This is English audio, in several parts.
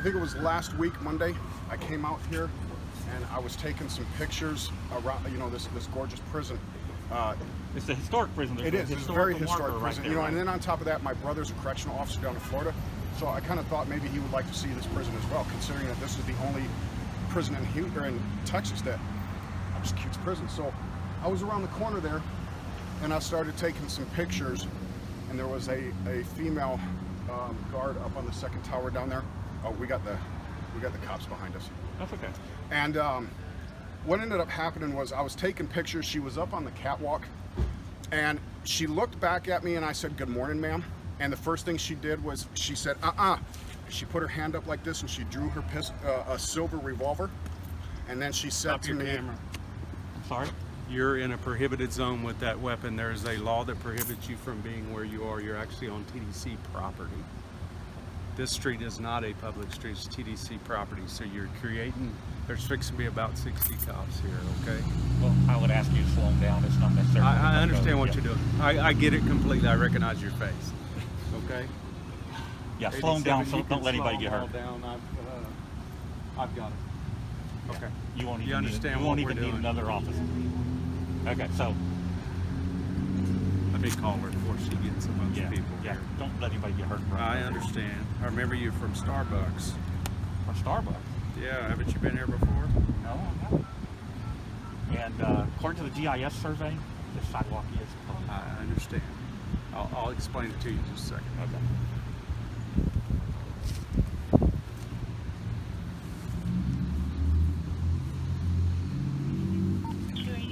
I think it was last week, Monday, I came out here and I was taking some pictures around, you know, this gorgeous prison. It's a historic prison. It is. It's a very historic prison. Right there, you know, right? and then on top of that, my brother's a correctional officer down in Florida, so I kind of thought maybe he would like to see this prison as well, considering that this is the only prison in Texas that executes prison. So I was around the corner there, and I started taking some pictures, and there was a female guard up on the second tower down there. Oh, we got the cops behind us. That's okay. And what ended up happening was I was taking pictures. She was up on the catwalk, and she looked back at me, and I said, "Good morning, ma'am." And the first thing she did was she said, She put her hand up like this, and she drew her a silver revolver, and then she said to me, camera. I'm sorry? You're in a prohibited zone with that weapon. There's a law that prohibits you from being where you are. You're actually on TDC property. This street is not a public street, it's TDC property. So you're creating, there's fixing to be about 60 cops here, okay? Well, I would ask you to slow them down. It's not necessarily. I understand what you're doing. I get it completely. I recognize your face, okay? Yeah, slow them down so You don't can let anybody slow get them all hurt. down. I've got it. Okay. You won't even understand need, you what won't we're even need doing. another officer. Okay, so Let me call her before she gets a bunch of people yeah, here. don't let anybody get hurt. I understand. I remember you from Starbucks. From Starbucks. Yeah, haven't you been here before? No, I haven't. And according to the GIS survey, the sidewalk is closed. I understand. I'll explain it to you in just a second. Okay.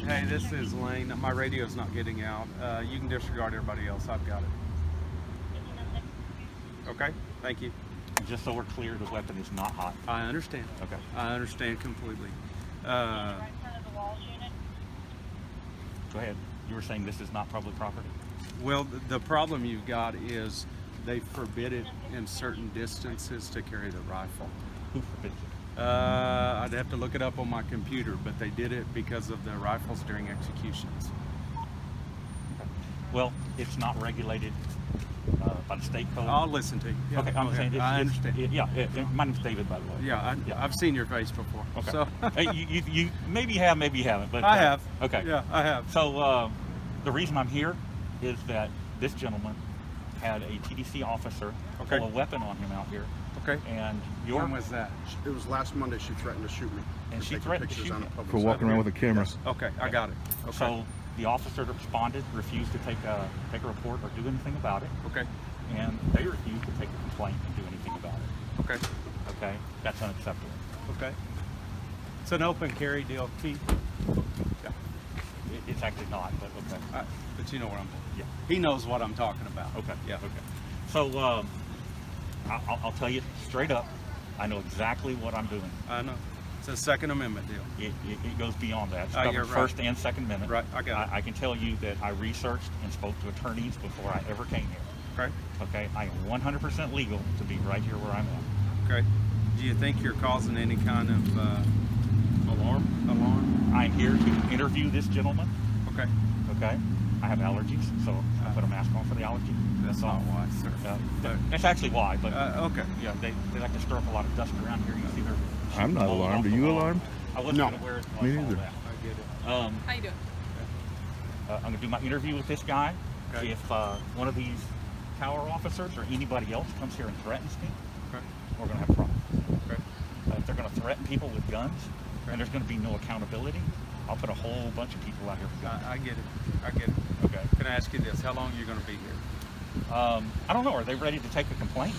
Hey, this is Lane. My radio's not getting out. You can disregard everybody else. I've got it. Okay, thank you. And just so we're clear, the weapon is not hot. I understand. Okay. I understand completely. Go ahead. You were saying this is not public property? Well, the problem you've got is they forbid it in certain distances to carry the rifle. Who forbids it? I'd have to look it up on my computer, but they did it because of the rifles during executions. Okay. Well, it's not regulated by the state code. I'll listen to you. Yeah, Okay, I'm saying I understand. my name's David, by the way. Yeah, I've seen your face before. Okay. So Hey, you maybe have, maybe you haven't, but I have. Okay. Yeah, I have. So the reason I'm here is that this gentleman had a TDC officer Okay. pull a weapon on him out here, Okay. and When was that? it was last Monday, she threatened to shoot me. And for she taking threatened to pictures shoot on you? a public For walking sidewalk. around with a camera. Yes. Okay, I got it. Okay. so the officer responded, refused to take a report or do anything about it, Okay. and they refused to take a complaint and do anything about it. Okay. Okay, that's unacceptable. Okay. It's an open carry deal, Keith. Yeah. It's actually not, but okay. But you know what I'm. Yeah. He knows what I'm talking about. Okay. Yeah. Okay. So I'll tell you straight up, I know exactly what I'm doing. I know. It's a Second Amendment deal. It goes beyond that. It's You're covered right. First and Second Amendment. Right, I got it. I can tell you that I researched and spoke to attorneys before I ever came here. Okay. Okay, I am 100% legal to be right here where I'm at. Okay. Do you think you're causing any kind of alarm? I'm here to interview this gentleman. Okay. Okay, I have allergies, so I put a mask on for the allergy. That's not why, sir. That's actually why, but Okay. yeah, they like to stir up a lot of dust around here. You see they're I'm not blowing alarmed. off Are the you wall. alarmed? I wasn't No. gonna wear it. Me neither. I get it. How you doing? I'm going to do my interview with this guy. Okay. If one of these tower officers or anybody else comes here and threatens me, Okay. we're going to have problems. Okay. If they're going to threaten people with guns, Okay. and there's going to be no accountability, I'll put a whole bunch of people out here for guns. I get it. I get it. Okay. Can I ask you this? How long are you going to be here? I don't know. Are they ready to take a complaint?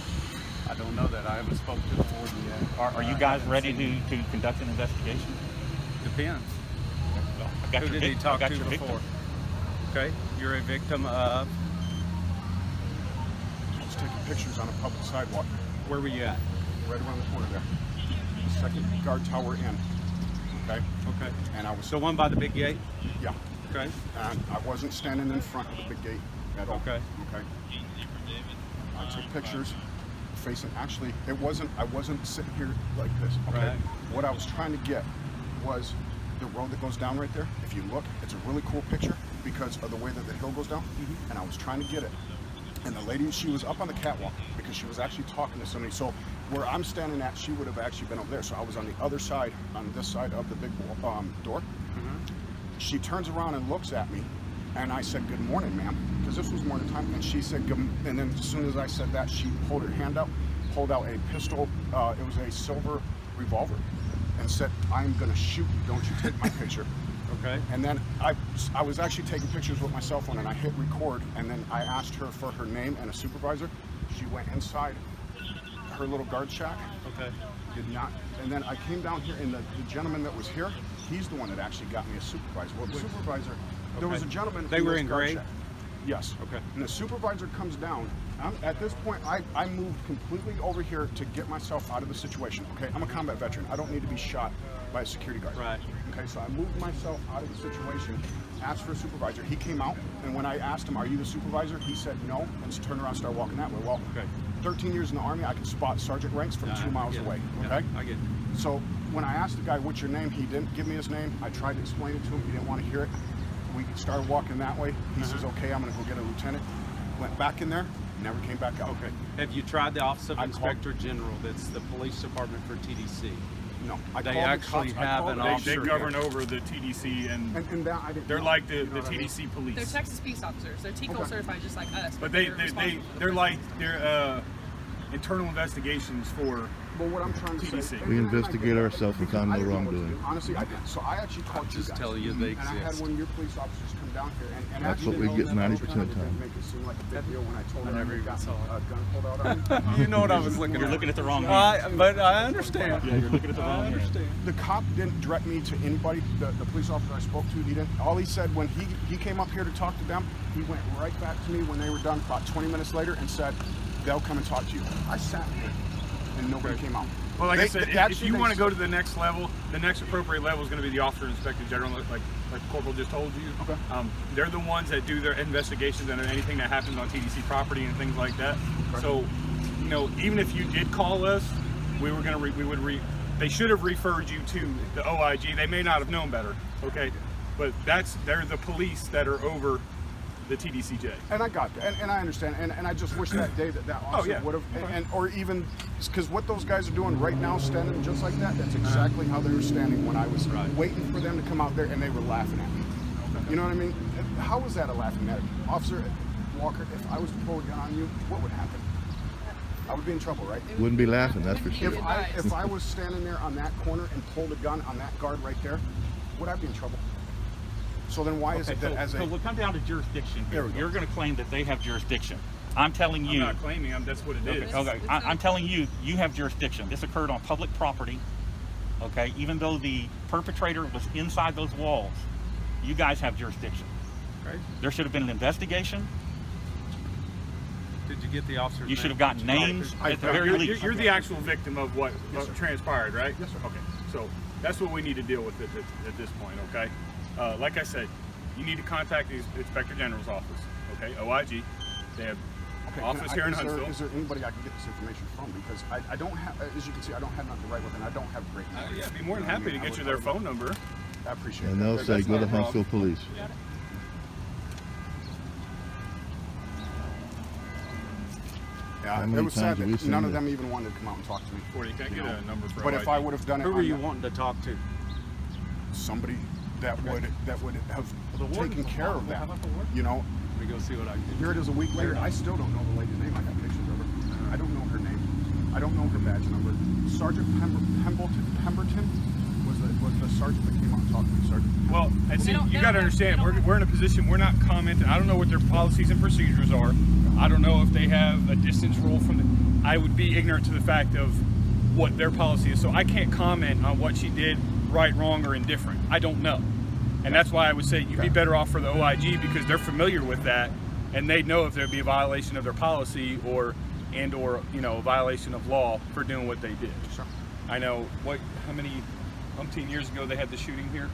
I don't know that. I haven't spoken to the board yet. Are you guys ready to conduct an investigation? Depends. Well, I got Who your did he vic- talk I got to your victim. before? Okay. You're a victim of. I was taking pictures on a public sidewalk, Where were you at? right around the corner there. The second guard tower in. Okay. Okay. And I was The one by the big gate? yeah. Okay. And I wasn't standing in front of the big gate at all. Okay. Okay. I took pictures facing. Actually, I wasn't sitting here like this. Okay. Right. What I was trying to get was the road that goes down right there. If you look, it's a really cool picture because of the way that the hill goes down. Mm-hmm. And I was trying to get it. And the lady, she was up on the catwalk because she was actually talking to somebody. So where I'm standing at, she would have actually been over there. So I was on the other side, on this side of the big door. She turns around and looks at me, and I said, "Good morning, ma'am," because this was morning time. And she said, and then as soon as I said that, she pulled her hand out, pulled out a pistol. It was a silver revolver, and said, "I'm going to shoot you. Don't you take my picture." Okay. And then I was actually taking pictures with my cell phone, and I hit record, and then I asked her for her name and a supervisor. She went inside her little guard shack. Okay. Did not. And then I came down here, and the gentleman that was here, he's the one that actually got me a supervisor. Well, the supervisor, there was a gentleman. They were in guard gray? shack. Yes. Okay. And the supervisor comes down. At this point, I moved completely over here to get myself out of the situation. Okay, I'm a combat veteran. I don't need to be shot by a security guard. Right. Okay, so I moved myself out of the situation, asked for a supervisor. He came out, and when I asked him, "Are you the supervisor?" he said no, and just turned around and started walking that way. Well, Okay. 13 years in the Army, I can spot sergeant ranks from 2 miles away. Okay? I get it. So when I asked the guy, "What's your name?" he didn't give me his name. I tried to explain it to him. He didn't want to hear it. We started walking that way. He says, "Okay, I'm going to go get a lieutenant." Went back in there, never came back out. Okay. Have you tried the Office of I Inspector General? That's the police department for TDC. No. They called the actually cops. I have called an the- They officer govern over the TDC, and And that I didn't they're know. like the You know what I mean? TDC police. They're Texas peace officers. They're TCO Okay. certified just like us. But they're responsible for the they're like prison. they're internal investigations for. But what I'm trying to TDC. say, We and I investigate did that ourselves and because found I no didn't know what to wrongdoing. do. Honestly, I did. So I actually called you Just guys. tell you they And I had exist. one of your police officers come down here, and That's actually, what we get 90% of the time. Make it seem like a big deal when I told I her never I even got saw a gun pulled out on me. You know what I was looking You're at. looking at the wrong hand. But I understand. Yeah, you're looking at the wrong hand. The cop didn't direct me to anybody. The police officer I spoke to, he didn't. All he said when he came up here to talk to them, he went right back to me when they were done about 20 minutes later and said, "They'll come and talk to you." I sat here and nobody came out. Well, like I said, if actually, you they want to said- go to the next level, the next appropriate level is going to be the Officer and Inspector General, like Corporal just told you. Okay. They're the ones that do their investigations and anything that happens on TDC property and things like that. Okay. So, you know, even if you did call us, we were going to they should have referred you to the OIG. They may not have known better. Okay, but they're the police that are over the TDCJ. And I got that, and I understand, and I just wish that day that officer yeah. would have, and or even because what those guys are doing right now, standing just like that, that's exactly how they were standing when I was waiting for them to come out there, and they were laughing at me. You know what I mean? How was that a laughing matter, Officer Walker? If I was to pull a gun on you, what would happen? I would be in trouble, right? Wouldn't be laughing, that's for sure. If I was standing there on that corner and pulled a gun on that guard right there, would I be in trouble? So then why is it that So we'll come down to jurisdiction There here. we go. You're going to claim that they have jurisdiction. I'm telling I'm you. not claiming that's what it is. Okay, It's I'm not- telling you, you have jurisdiction. This occurred on public property. Okay, even though the perpetrator was inside those walls, you guys have jurisdiction. Right? There should have been an investigation. Did you get the officer's You should name? have gotten names at the very least. You're the actual victim of what transpired, right? Yes, sir. Okay, so that's what we need to deal with at this point, okay? Like I said, you need to contact the Inspector General's office, okay? OIG. They have office here in Huntsville. Is there anybody I can get this information from? Because I don't have, as you can see, I don't have nothing to write with, and I don't have great memory. Yeah, I'd be more than happy to get you their phone number. I appreciate it. And they'll say, That's go not to a problem. Huntsville Police. Yeah, How it many was sad times have we that seen none of that? them even wanted to come out and talk to me. Or you can't get a number for But OIG. if I would have done it, Who were on you that- wanting to talk to? somebody that would have the warden's taken care of involved. that. How about the warden? You know, Let me go see what I can do. here it is a week later. I still don't know the lady's name. I got pictures of her. I don't know her name. I don't know her badge number. Sergeant Pemberton was the sergeant that came out and talked to me. Sergeant. Well, and see, They don't- you they got to don't have- understand, they don't we're in a position, we're not commenting. I don't know what their policies and procedures are. I don't know if they have a distance rule from the. I would be ignorant to the fact of what their policy is, so I can't comment on what she did, right, wrong, or indifferent. I don't know, and that's why I would say you'd be better off for the OIG because they're familiar with that, and they know if there'd be a violation of their policy or a violation of law for doing what they did. Sure. I know how many umpteen years ago they had the shooting here.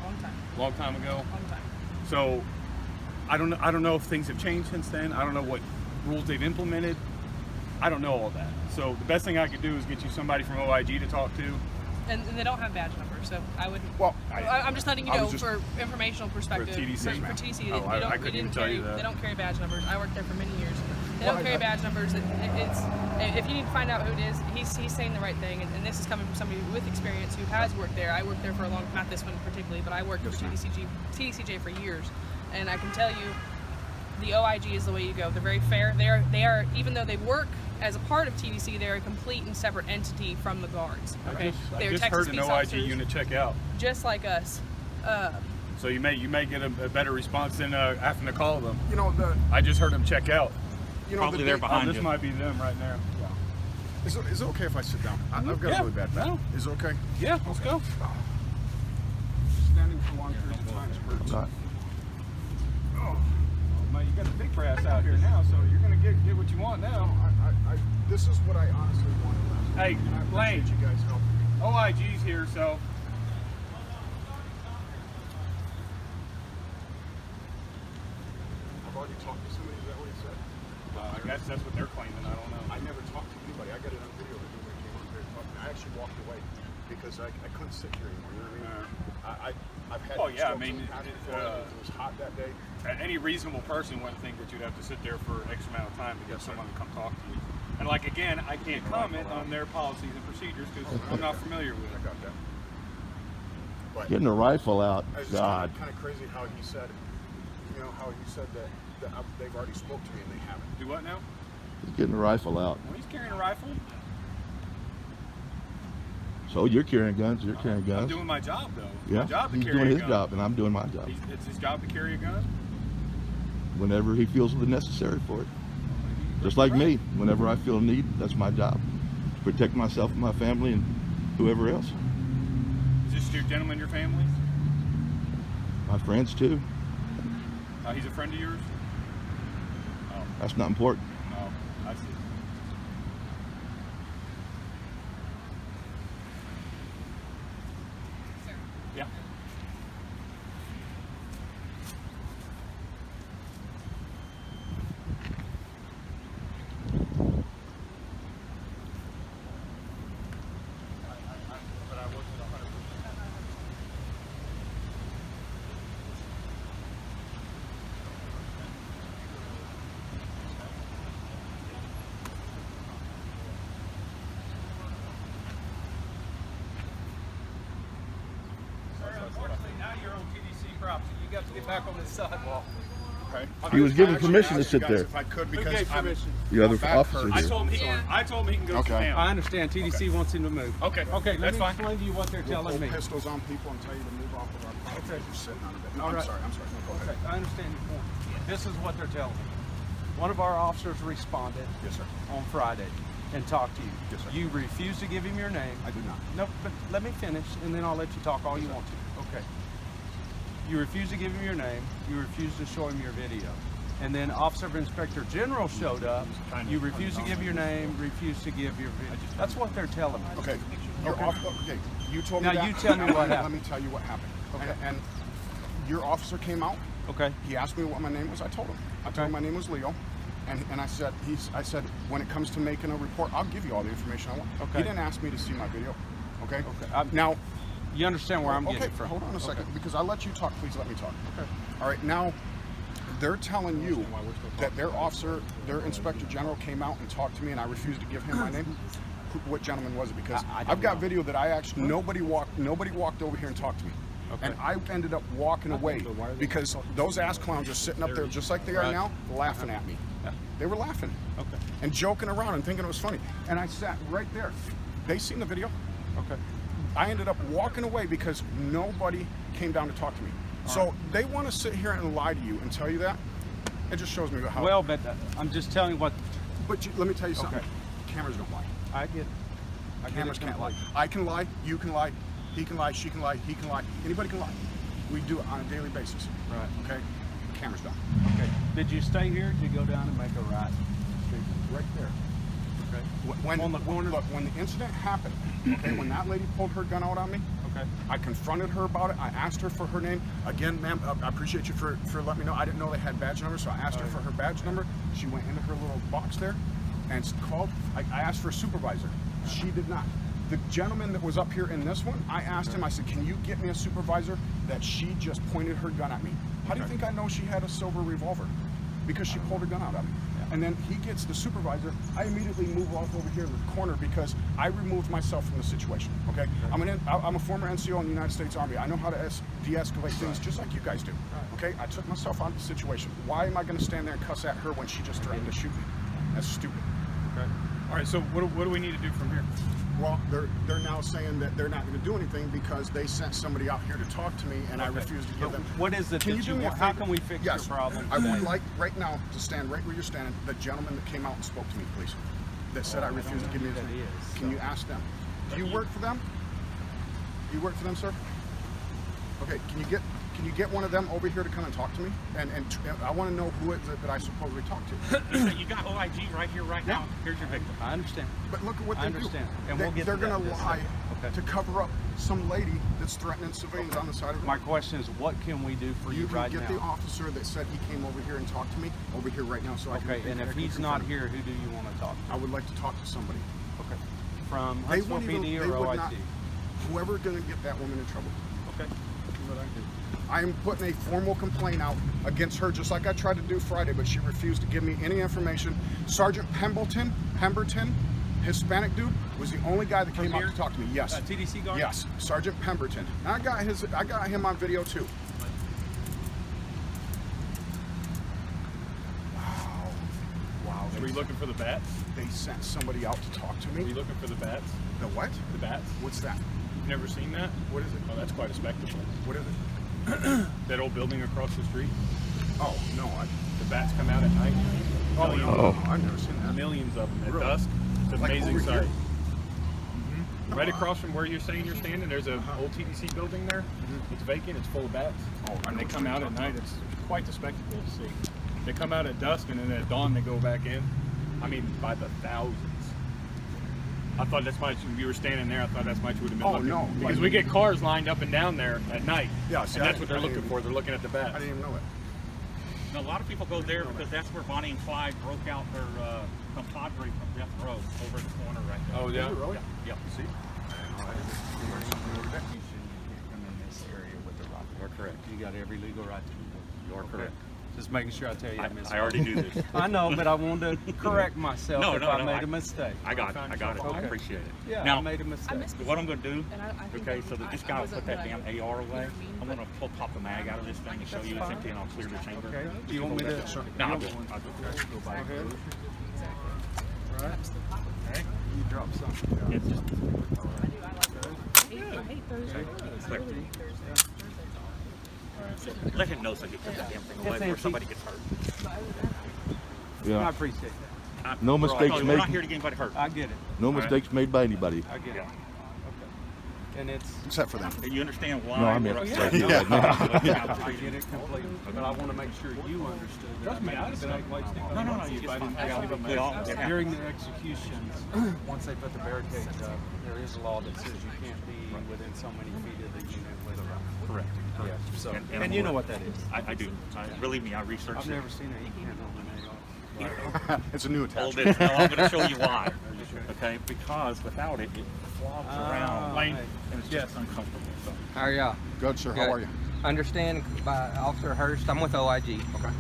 Long time. Long time ago. Long time. So I don't know if things have changed since then. I don't know what rules they've implemented. I don't know all that. So the best thing I could do is get you somebody from OIG to talk to. And they don't have badge numbers, so I wouldn't. Well, I'm just letting you I know was just- for informational perspective. TDC, for ma'am. TDC, Oh, I they couldn't don't even tell carry, you that. They don't carry badge numbers. I worked there for many years. They don't carry badge numbers. It's if you need to find out who it is, he's saying the right thing, and this is coming from somebody with experience who has worked there. I worked there for a long, not this one particularly, but I worked for TDCJ for years, and I can tell you, the OIG is the way you go. They're very fair. They are even though they work as a part of TDC, they're a complete and separate entity from the guards. Okay, I they're just Texas heard an peace OIG officers, unit check out. just like us. So you may get a better response than having to call them. You know, I just heard them check out. you know, Probably they're behind This you. might be them right now. Is it okay if I sit down? I've got Yeah, a really bad back. no. Is it okay? Yeah, let's go. Standing for long periods of time hurts. Not- Oh, man, you got the big brass out here now, so you're gonna get what you want now. This is what I honestly wanted last Hey, week, and I Lane. appreciate you guys helping me. OIG's here, so I've already talked to somebody. Is that what he said? I guess that's what they're claiming. I don't know. I never talked to anybody. I got it on video. The dude that came on here and talked to me. I actually walked away because I couldn't sit here anymore. You know what I mean? I've had. Oh, yeah, I strokes mean, in the past before. It was hot that day. Any reasonable person wouldn't think that you'd have to sit there for X amount of time to get someone to come talk to you. And like again, I can't comment on their policies and procedures because I'm not familiar with I it. got that. But Getting a rifle out, I was just God. kind of crazy how he said, you know, how he said that they've already spoke to me and they haven't. Do what now? He's getting a rifle out. Well, he's carrying a rifle. So you're carrying guns, you're carrying I'm guns. doing my job though. It's Yeah, my job to he's carry doing a his gun. job, and I'm doing my job. It's his job to carry a gun. Whenever he feels the necessary for it. Just like me, whenever I feel a need, that's my job. To protect myself and my family and whoever else. Is this your gentleman, your family? My friends too. He's a friend of yours? Oh, That's not important. I see. Yeah. But I wasn't 100%. Unfortunately, now you're on TDC property. You got to get back on the sidewalk. Okay. He was given I actually permission to asked you sit guys there. If I could, Who because gave I'm, permission? The other back officer hurts. I did. told him he can go Okay. sit down. I understand TDC wants him to move. Okay, Okay, let that's me fine. explain to you what they're we'll telling pull me. pistols on people and tell you to move off of our property. Okay. You're sitting on a bit. No, All I'm right. sorry. I'm sorry. No, go Okay, ahead. I understand your point. This is what they're telling me. One of our officers responded Yes, sir. on Friday and talked to you. Yes, sir. You refused to give him your name. I do not. No, but let me finish, and then I'll let you talk all you want to. Okay. You refused to give him your name. You refused to show him your video. And then Officer of Inspector General showed up. You refused to give your name, refused to give your video. That's what they're telling me. Okay. You're Okay. off. Okay. You told me Now that. you tell me Now what Let happened. me tell you what happened. Okay. And your officer came out. Okay. He asked me what my name was. I told him. I told him my name was Leo. And I said, I said, when it comes to making a report, I'll give you all the information I want. Okay. He didn't ask me to see my video. Okay. Okay. Now, You understand where I'm okay, getting it from? hold on a second, Okay. because I let you talk. Please let me talk. Okay. All right. Now, they're telling you that their officer, their inspector general, came out and talked to me, and I refused to give him my name. What gentleman was it? Because I don't I've got know. video that I actually nobody walked over here and talked to me. Okay. And I ended up walking away because those ass clowns are sitting up there just like they are Right. now, laughing at me. Yeah. They were laughing Okay. and joking around and thinking it was funny. And I sat right there. They seen the video. Okay. I ended up walking away because nobody came down to talk to me. So they want to sit here and lie to you and tell you that. It just shows me how. Well, but I'm just telling you what But let me tell you something. Okay. Cameras don't lie. I get. I get Cameras it can't lie. completely. I can lie. You can lie. He can lie. She can lie. He can lie. Anybody can lie. We do it on a daily basis. Right. Okay. Cameras don't. Okay. Did you stay here? Or did you go down and make a right? Right there. Okay. When On the corner? Look, when the incident happened, okay, when that lady pulled her gun out on me, Okay. I confronted her about it. I asked her for her name. Again, ma'am, I appreciate you for letting me know. I didn't know they had badge numbers, so I asked her for her badge number. She went into her little box there and called. I asked for a supervisor. She did not. The gentleman that was up here in this one, I asked him, I said, can you get me a supervisor? That she just pointed her gun at me. How do you think I know she had a silver revolver? because she pulled her gun out at me. And then he gets the supervisor. I immediately move off over here to the corner because I removed myself from the situation. Okay, I'm a former NCO in the United States Army. I know how to de-escalate things just like you guys do. Okay, I took myself out of the situation. Why am I going to stand there and cuss at her when she just threatened to shoot me? That's stupid. Okay. All right. So what do we need to do from here? Well, they're now saying that they're not going to do anything because they sent somebody out here to talk to me, and I refuse to give them. What is it Can that you do you me a want? How favor? can we fix Yes. your problem? I would like right now to stand right where you're standing. The gentleman that came out and spoke to me, please, that said I refuse to give me who the. that is, Can you ask them? Do you work for them? You work for them, sir? Okay. Can you get one of them over here to come and talk to me? And I want to know who it is that I supposedly talk to. You got OIG right here, right now. Here's your victim. I understand. But look at what they I understand. do. And we'll get They're to that going in to just a lie second. Okay. to cover up some lady that's threatening civilians on the side of the My road. question is, what can we do for you, You can right get now? the officer that said he came over here and talked to me over here right now, so I can. Okay, and if he's not here, who do you want to talk to? I would like to talk to somebody. Okay. From They Huntsville wouldn't PD even- or they would OIT? not- Whoever gonna get that woman in trouble. Okay. What I do. I am putting a formal complaint out against her, just like I tried to do Friday, but she refused to give me any information. Sergeant Pemberton, Hispanic dude, was the only guy that came out to talk to me. Yes. TDC guard? Yes, Sergeant Pemberton. And I got him on video too. Wow. Were you looking for the bats? They sent somebody out to talk to Were you me. looking for the bats? The what? The bats? What's that? You've never seen that? What is it? Oh, that's quite a spectacle. What is it? That old building across the street. Oh, no. The bats come out at night. Millions, Oh, I've never seen that. millions of them at Really? dusk. It's an Like amazing over sight. here? Right across from where you're saying you're standing, there's a old TDC building there. It's vacant. It's full of bats. Oh, I and know they what come you're out at talking night. It's quite the spectacle to see. They come out at dusk, and then at dawn they go back in. I mean, by the thousands. I thought that's much. When you were standing there, I thought that's much would have been. Oh, looking. no, Because like- we get cars lined up and down there at night. Yeah, see, and that's I what they're didn't looking even- for. They're looking at the I bats. didn't even know it. Now, a lot of people go there because that's where Bonnie and Clyde broke out their compadre from Death Row over in the corner right there. Oh yeah. Is it really? Yep. See? You can't come in this area with the rock. You're correct. You got every legal right to do that. You're correct. Just making sure I tell you I missed I already do this. I know, but I wanted to correct myself No, if no, I no, made a mistake. I got it. I got it. I Okay. appreciate it. Yeah, Now, I made a mistake. I missed what I'm going to do, And I think okay, that so that I- this I guy will wasn't put that what damn I- AR away, you know what I mean? I'm going to pop the mag out of this thing and show you it's empty, and I'll clear the chamber. Okay. Do you want me to? No, I'll do it. I'll do it. Go back. Exactly. Right. Okay? You dropped something. It's just, I hate Thursday. Quick. Let him know so he puts that damn thing away It's before empty. somebody gets hurt. I Yeah. appreciate that. No We're mistakes not made. here to get anybody hurt. I get it. No All right. mistakes made by anybody. I get it. Yeah. Okay. And it's. Except for them. And you understand why No, I we're mean, upset? yeah, I get it completely, but I want to make sure you understood that. Trust me, I'd have been wasting. No, no, no, you just we all, it happens. During the executions, once they put the barricades up, there is a law that says you can't be within so many feet of the unit with a rifle. Correct. Yeah, so, And and you know what that is. I do. Believe me, I researched I've it. never seen it. You can't hold an AR. It's a new Hold attachment. it. No, I'm going to show you why. Okay? Because without it, it flops around. Right. And it's just uncomfortable. So. How are y'all? Good, sir. How Good. are you? Understand by Officer Hurst, I'm with OIG. Okay.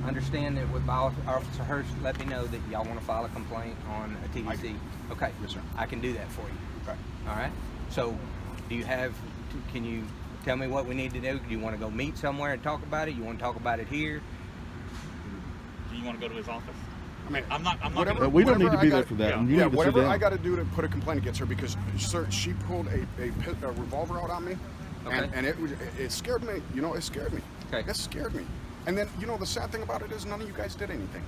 Understand that with by Officer Hurst, let me know that y'all want to file a complaint on a TDC. Okay. Yes, sir. I can do that for you. Okay. All right. So, do you have? Can you tell me what we need to do? Do you want to go meet somewhere and talk about it? You want to talk about it here? Do you want to go to his office? I mean, I'm not whatever- But we don't need to whatever be I there got- for that. yeah. And you Yeah, need to sit whatever down. I got to do to put a complaint against her because, sir, she pulled a revolver out on me, Okay. and it scared me. You know, it scared me. Okay. It scared me. And then, you know, the sad thing about it is none of you guys did anything.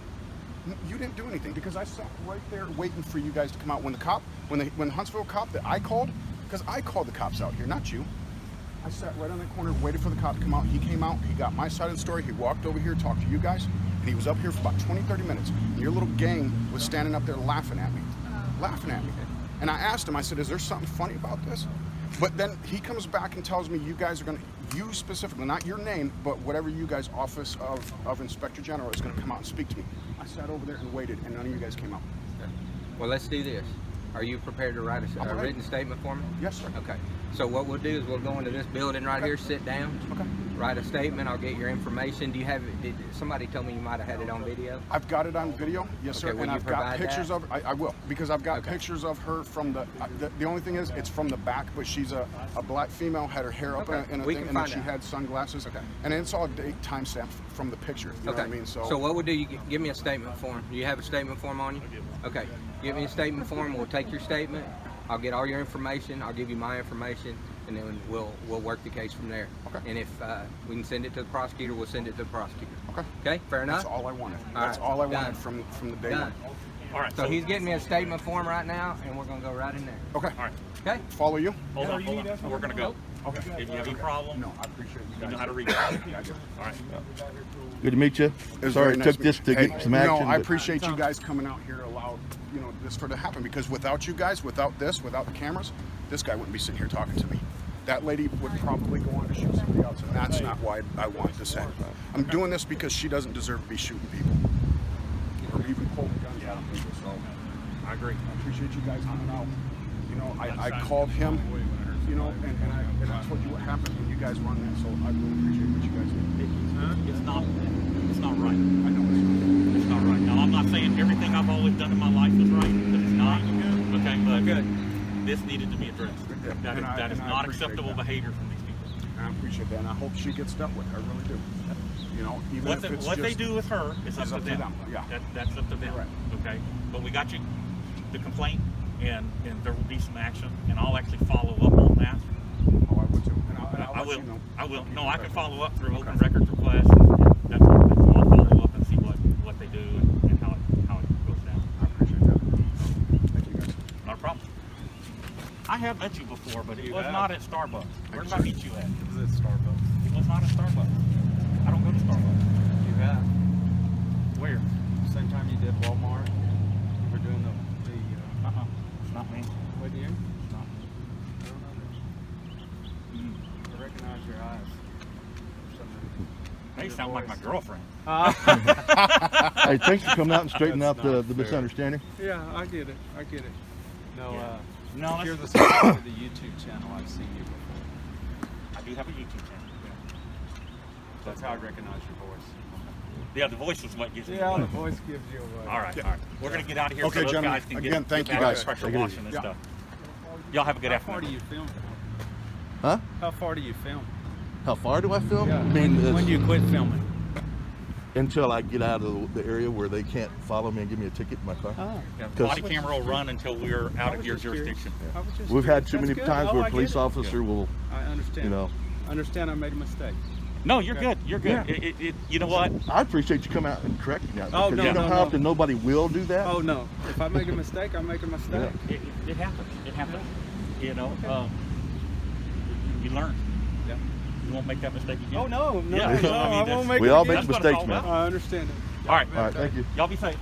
You didn't do anything because I sat right there waiting for you guys to come out. When the Huntsville cop that I called, because I called the cops out here, not you. I sat right on that corner, waited for the cop to come out. He came out, he got my side of the story, he walked over here, talked to you guys, and he was up here for about 20, 30 minutes. And your little gang was standing up there laughing at me. Laughing at me. And I asked him, I said, is there something funny about this? But then he comes back and tells me you guys are going to, you specifically, not your name, but whatever you guys, Office of Inspector General, is going to come out and speak to me. I sat over there and waited, and none of you guys came out. Well, let's do this. Are you prepared to write I'm a ready. written statement for me? Yes, sir. Okay. So what we'll do is we'll go into this building right here, sit down, Okay. write a statement. I'll get your information. Do you have? Did somebody tell me you might have had it on video? I've got it on video, yes, Okay, sir, will and you I've got provide pictures that? of. I will, because I've got Okay. pictures of her from the only thing is it's from the back, but she's a black female, had her hair up Okay, in a we thing, can and then find she out. had sunglasses. Okay. And it's all date timestamp from the picture. You know what I mean? So what would do? You give me a statement form. Do you have a statement form on you? Okay. Give me a statement form. We'll take your statement. I'll get all your information. I'll give you my information, and then we'll work the case from there. Okay. And if we can send it to the prosecutor, we'll send it to the prosecutor. Okay. Okay. Fair enough. That's all I wanted. All That's right, all I done. wanted from the day Done. one. All right. So he's getting me a statement form right now, and we're gonna go right in there. Okay. All right. Okay. Follow you? Hold on. We're gonna go. Okay. If you have any problem, No, I appreciate you you guys. know how to reach out. All right. Good to meet you. It was Sorry very it nice took this to Hey, get some action. No, I but appreciate you guys coming out here to allow this for to happen, because without you guys, without this, without the cameras, this guy wouldn't be sitting here talking to me. That lady would probably go on to shoot somebody else, and that's not why I want this happen. I'm doing this because she doesn't deserve to be shooting people or even pulling guns out of people. So I agree. I appreciate you guys coming out. I called him, and I told you what happened when you guys were on that. So I really appreciate what you guys did. It's not right. I know it's It's not right. Now, I'm not saying everything I've always done in my life is right, because it's not. Okay, but this needed to be addressed. That is and I not appreciate acceptable that. behavior from these people. I appreciate that, and I hope she gets dealt with. I really do. Even What, if it's what they just, do with her is It's up to them. Yeah. That's up to them. Correct. Okay, but we got you the complaint, and there will be some action, and I'll actually follow up on that. Oh, I would too. And I'll I let will. you know. I will. No, I can follow up through open Okay. records requests. And that's what I'll follow up and see what they do and how it goes down. I appreciate that. Thank you guys. Not a problem. I have met you before, but it You was have? not at Starbucks. Where did I sir. meet you at? It was at Starbucks. It was not at Starbucks. I don't go to Starbucks. You have. Where? Same time you did Walmart. You were doing the It's not me. what year? It's not me. I don't know. I recognize your eyes. For some reason. They sound like my girlfriend. hey, thanks for coming out and straightening out That's the not fair. misunderstanding. Yeah, I get it. I get it. No, Yeah. No, if you're the that's- subject of the YouTube channel, I've seen you before. I do have a YouTube channel. That's how I recognize your voice. Yeah, the voice is what gives me Yeah, away. the voice gives you away. All right, all right. We're gonna get out of here Okay, so those gentlemen. guys can Again, get thank get you, back to guys. pressure Take it washing and easy. stuff. Y'all have a good How far do afternoon. you film? Huh? How far do you film? How far do I film? Yeah. I mean, when do you quit filming? until I get out of the area where they can't follow me and give me a ticket in my car. Oh. Yeah, 'Cause- body camera will run until we're out of your jurisdiction. I was just We've had curious. too many That's good. times Oh, where I a get police it. officer will, I understand. I understand I made a mistake. No, you're Okay. good. You're good. Yeah. You know what? I appreciate you coming out and correcting that. Oh, because no, you know no, how no. often nobody will do that? Oh no! If I make a mistake, I make a mistake. It happens. It happens. You know, you learn. Yeah. You won't make that mistake again. Oh no! No! Yeah. No! I mean, I that's- won't make We it all again. make That's what it's mistakes, all man. about. I understand it. All right. All right, thank you. Y'all be safe.